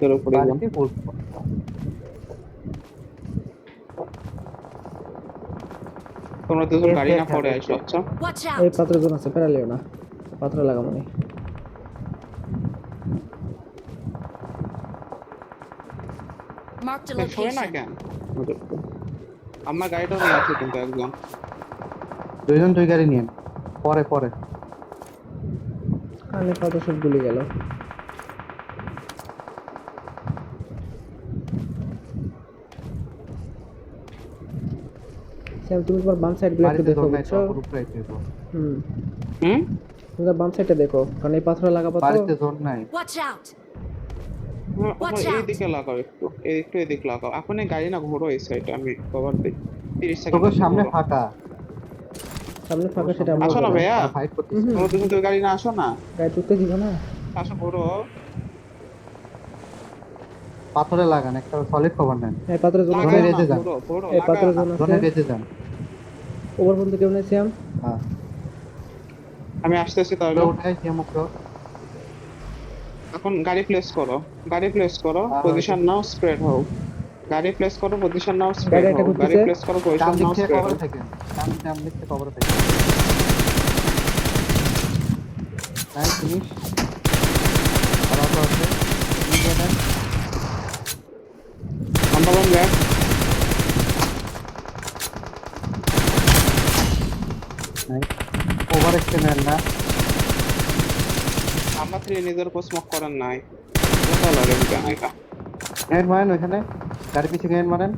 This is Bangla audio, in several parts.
ছাদের উপরে একদম। বাড়িতে বলবো তোমরা দুজন Yes, গাড়ি yes, না পড়ে yes, আসো, yes. আচ্ছা? Watch এই out! পাত্র জন আছে পেরালিও না পাত্র লাগাবো নি Marked a সরে না location. কেন? আমার গাড়িটাও নিয়ে আছে কিন্তু একজন। দুইজন দুই গাড়ি নিয়ে পরে পরে কানে পাত্র সব গুলি গেল স্যার তুমি তোমার বাম সাইড গুলো একটু বাড়িতে দেখো দৌড় নাই বুঝছো তো গ্রুপ রাইতে তো হুম হুম? তুমি বাম সাইডটা দেখো কারণ এই পাথর লাগাবো তো বাড়িতে জোর নাই Watch out! আমার Watch out! এইদিকে লাগাও একটু, একটু এদিক লাগাও। আপনি গাড়ি না ঘোরো এই সাইডে, আমি কভার দিই 30 তোকে সেকেন্ড। সামনে ফাঁকা সামনে ফাঁকা সেটা আমরা আসো না বলবো। ভাইয়া, ফাইট করতেছে তোমরা দুজন তো গাড়ি না আসো না, গায়ে টুকতে দিব না আসো ঘোরো। পাথরে লাগান একটা সলিড কভার নেন এই পাত্র জন লাগাও আছে জোনে না, রেজে যান। ঘোরো ঘোরো, এই পাত্র লাগাও জন না। জোনে আছে রেজে যান ওভার পর্যন্ত কেউ নেই শ্যাম হ্যাঁ আমি আসতেছি তাহলে। ওটাই সে মুক্ত এখন গাড়ি প্লেস করো, গাড়ি প্লেস করো, পজিশন নাও, স্প্রেড হও। গাড়ি প্লেস করো, পজিশন নাও, স্প্রেড গাড়ি একটা হও। গাড়ি ঘুরতেছে। প্লেস করো, ডান পজিশন দিক নাও, থেকে স্প্রেড কভারে হও। থাকেন ডান দিক থেকে কভারে থাকেন নাইস ফিনিশ আবার তো আছে নিয়ে দেন number 1 back. Nice over extend না আমরা 3 নিজের উপর স্মোক করেন নাই, এটা লাগে এটা এটা। গ্রেনেড মারেন ওইখানে গাড়ি পিছে গ্রেনেড মারেন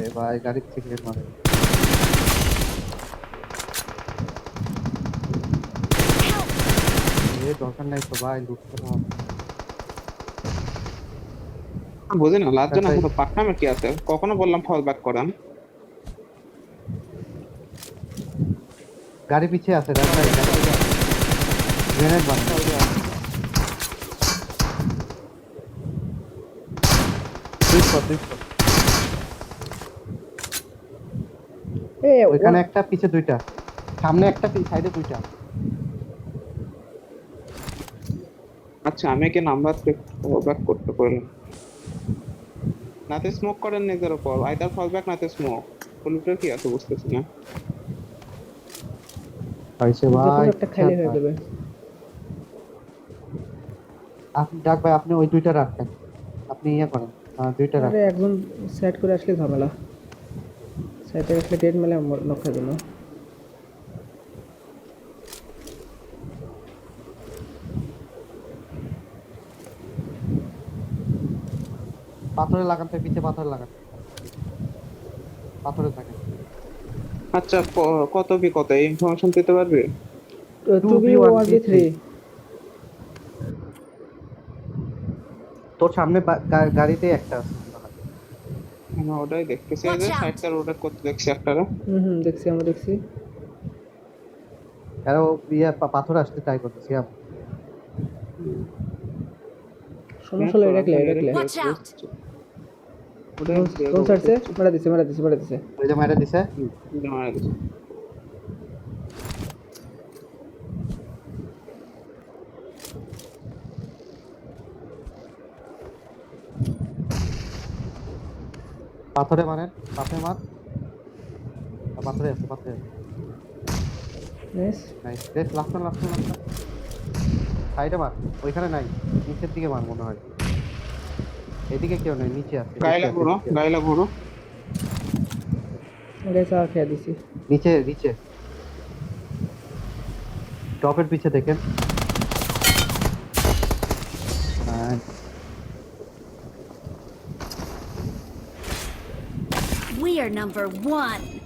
এ ভাই গাড়ি পিছে গ্রেনেড মারেন এ দরকার নাই তো ভাই লুট করা বুঝি না লাজ্জা না আচ্ছা। শুধু পাকনামে কি আছে? কখনো বললাম ফল ব্যাক করেন। গাড়ি পিছে আছে গ্রেনেড মারেন দুই এই ওইখানে একটা পিছে দুইটা সামনে একটা সাইডে দুইটা আচ্ছা, আমি কি নাম্বার ব্যাক করতে পারলাম? নাতে স্মোক করেন নিজের উপর, আইদার ফল ব্যাক নাতে স্মোক। পুলিশের কি আছে বুঝতেছি না। হইছে যে ভাই কোনো একটা খাইলে হয়ে যাবে আপনি ডাক ভাই আপনি ওই দুইটা রাখেন আপনি ইয়ে করেন দুইটা আরে রাখেন একজন সেট করে আসলে ঝামেলা সেটে আসলে ডেট মেলে নক্ষা জন্য পাথরে লাগান তো পিছে পাথরে লাগান পাথরে থাকেন আচ্ছা, কত বি কত এই ইনফরমেশন দিতে পারবে? 2v1v3 তোর সামনে গাড়িতে একটা আছে আমি ওটাই দেখতেছি, এই Watch যে out! সাইডটা রোটেট করতে দেখছি একটারে। হুম দেখছি আমরা দেখছি আরো ইয়ে পাথর আসতে ট্রাই করতেছি সমস্যা হলো এটা Watch out! কোন সাইডে মারা দিছে ওই যে মারা দিছে পাথরে মারেন পাথরে মার পাথরে আছে নাইস নাইস বেশ লাস্ট সাইডে মার ওইখানে নাই নিচের দিকে মার মনে হয় এদিকে কেউ নেই নিচে আছে গাইলা ঘুরো। গাইস আর খেয়ে দিছি নিচে টপের পিছে দেখেন We are number 1.